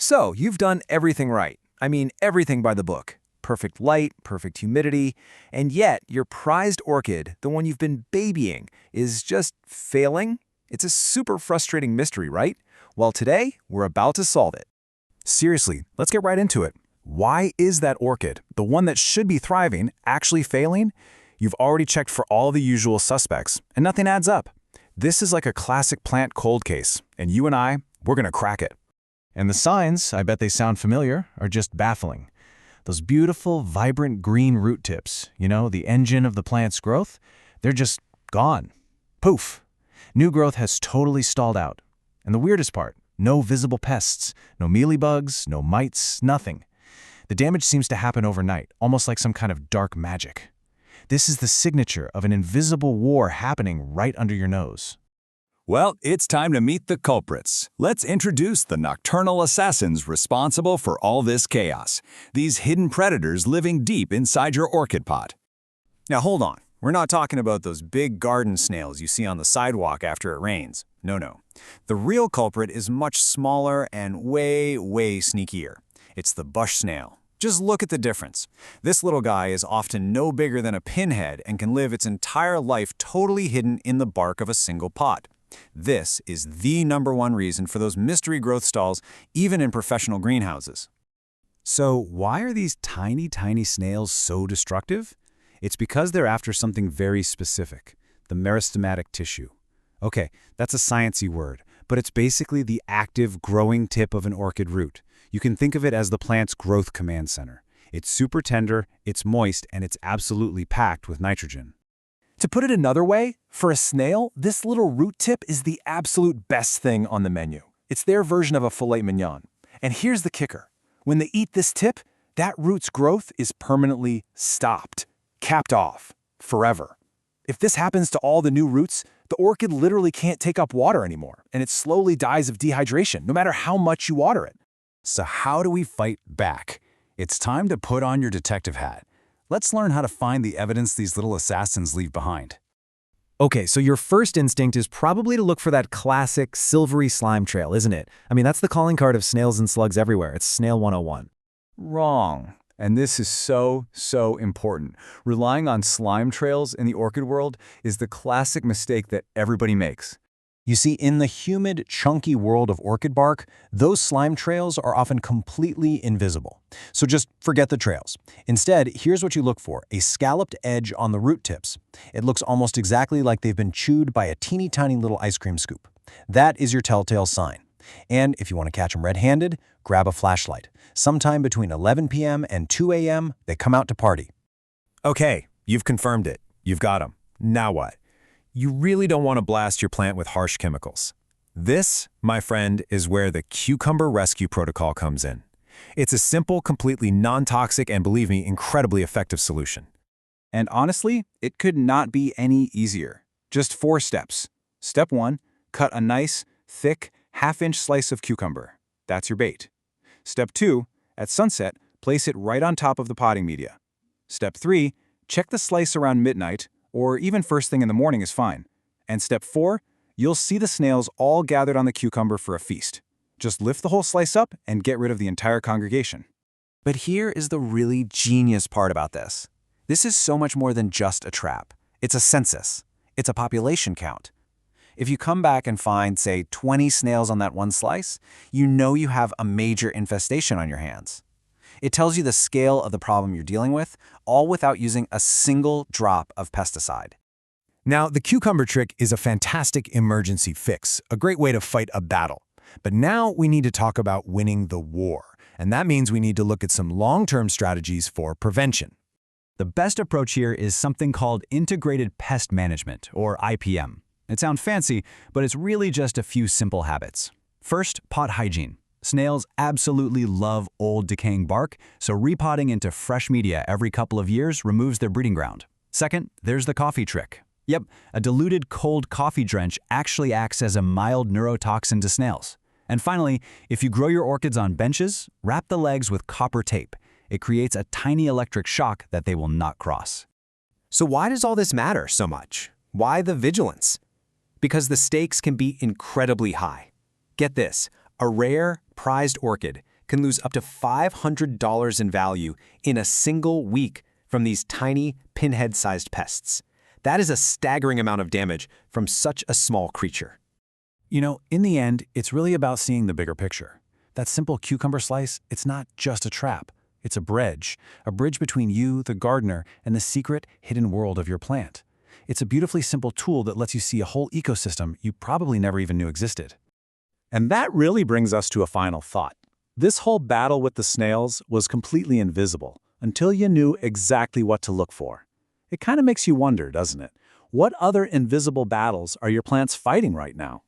So, you've done everything right. I mean, everything by the book. Perfect light, perfect humidity, and yet your prized orchid, the one you've been babying, is just failing? It's a super frustrating mystery, right? Well, today, we're about to solve it. Seriously, let's get right into it. Why is that orchid, the one that should be thriving, actually failing? You've already checked for all the usual suspects, and nothing adds up. This is like a classic plant cold case, and you and we're gonna crack it. And the signs, I bet they sound familiar, are just baffling. Those beautiful, vibrant green root tips, the engine of the plant's growth, they're just gone. Poof! New growth has totally stalled out. And the weirdest part, no visible pests, no mealybugs, no mites, nothing. The damage seems to happen overnight, almost like some kind of dark magic. This is the signature of an invisible war happening right under your nose. Well, it's time to meet the culprits. Let's introduce the Nocturnal Assassins responsible for all this chaos. These hidden predators living deep inside your orchid pot. Now hold on, we're not talking about those big garden snails you see on the sidewalk after it rains. No. The real culprit is much smaller and way sneakier. It's the bush snail. Just look at the difference. This little guy is often no bigger than a pinhead and can live its entire life totally hidden in the bark of a single pot. This is the #1 reason for those mystery growth stalls, even in professional greenhouses. So why are these tiny snails so destructive? It's because they're after something very specific, the meristematic tissue. Okay, that's a sciencey word, but it's basically the active growing tip of an orchid root. You can think of it as the plant's growth command center. It's super tender, it's moist, and it's absolutely packed with nitrogen. To put it another way, for a snail, this little root tip is the absolute best thing on the menu. It's their version of a filet mignon. And here's the kicker. When they eat this tip, that root's growth is permanently stopped, capped off, forever. If this happens to all the new roots, the orchid literally can't take up water anymore, and it slowly dies of dehydration, no matter how much you water it. So how do we fight back? It's time to put on your detective hat. Let's learn how to find the evidence these little assassins leave behind. Okay, so your first instinct is probably to look for that classic silvery slime trail, isn't it? I mean, that's the calling card of snails and slugs everywhere. It's Snail 101. Wrong. And this is so important. Relying on slime trails in the orchid world is the classic mistake that everybody makes. You see, in the humid, chunky world of orchid bark, those slime trails are often completely invisible. So just forget the trails. Instead, here's what you look for, a scalloped edge on the root tips. It looks almost exactly like they've been chewed by a teeny tiny little ice cream scoop. That is your telltale sign. And if you want to catch them red-handed, grab a flashlight. Sometime between 11 p.m. and 2 a.m., they come out to party. Okay, you've confirmed it. You've got them. Now what? You really don't want to blast your plant with harsh chemicals. This, my friend, is where the cucumber rescue protocol comes in. It's a simple, completely non-toxic, and believe me, incredibly effective solution. And honestly, it could not be any easier. Just 4 steps. Step 1, cut a nice, thick, half-inch slice of cucumber. That's your bait. Step 2, at sunset, place it right on top of the potting media. Step 3, check the slice around midnight, or even first thing in the morning is fine. And step 4, you'll see the snails all gathered on the cucumber for a feast. Just lift the whole slice up and get rid of the entire congregation. But here is the really genius part about this. This is so much more than just a trap. It's a census. It's a population count. If you come back and find, say, 20 snails on that one slice, you know you have a major infestation on your hands. It tells you the scale of the problem you're dealing with, all without using a single drop of pesticide. Now, the cucumber trick is a fantastic emergency fix, a great way to fight a battle. But now we need to talk about winning the war, and that means we need to look at some long-term strategies for prevention. The best approach here is something called Integrated Pest Management, or IPM. It sounds fancy, but it's really just a few simple habits. First, pot hygiene. Snails absolutely love old decaying bark, so repotting into fresh media every couple of years removes their breeding ground. Second, there's the coffee trick. Yep, a diluted cold coffee drench actually acts as a mild neurotoxin to snails. And finally, if you grow your orchids on benches, wrap the legs with copper tape. It creates a tiny electric shock that they will not cross. So why does all this matter so much? Why the vigilance? Because the stakes can be incredibly high. Get this, a rare, prized orchid can lose up to $500 in value in a single week from these tiny, pinhead-sized pests. That is a staggering amount of damage from such a small creature. You know, in the end, it's really about seeing the bigger picture. That simple cucumber slice, it's not just a trap. It's a bridge between you, the gardener, and the secret, hidden world of your plant. It's a beautifully simple tool that lets you see a whole ecosystem you probably never even knew existed. And that really brings us to a final thought. This whole battle with the snails was completely invisible until you knew exactly what to look for. It kind of makes you wonder, doesn't it? What other invisible battles are your plants fighting right now?